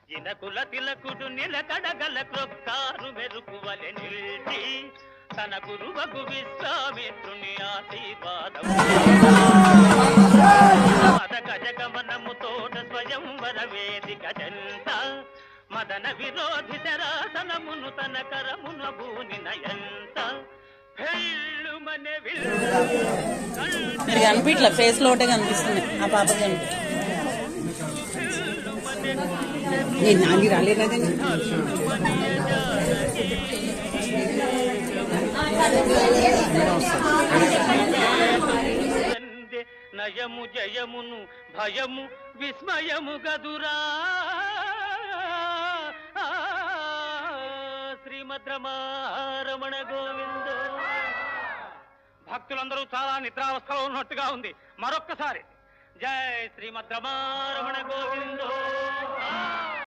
ఇనకుల తిలకుడు నిలకడగల క్రొక్కారు మెరుపువలె నిల్చి తన గురువగు విశ్వామిత్రుని ఆశీర్వాదం మద గజగమనము తోట స్వయంవర వేదిక జంట మదన విరోధి శరాసనమును తన కరమున భూనిన ఎంత కనిపించలే, ఫేస్ లో ఒకటే కనిపిస్తుంది ఆ పాప నాది రాలేదండి. నయము జయమును భయము విస్మయము గదురా శ్రీమద్రమారమణ గోవింద. భక్తులందరూ చాలా నిద్రావస్థలో ఉన్నట్టుగా ఉంది. మరొక్కసారి జై శ్రీమద్రమారమణ గోవిందో.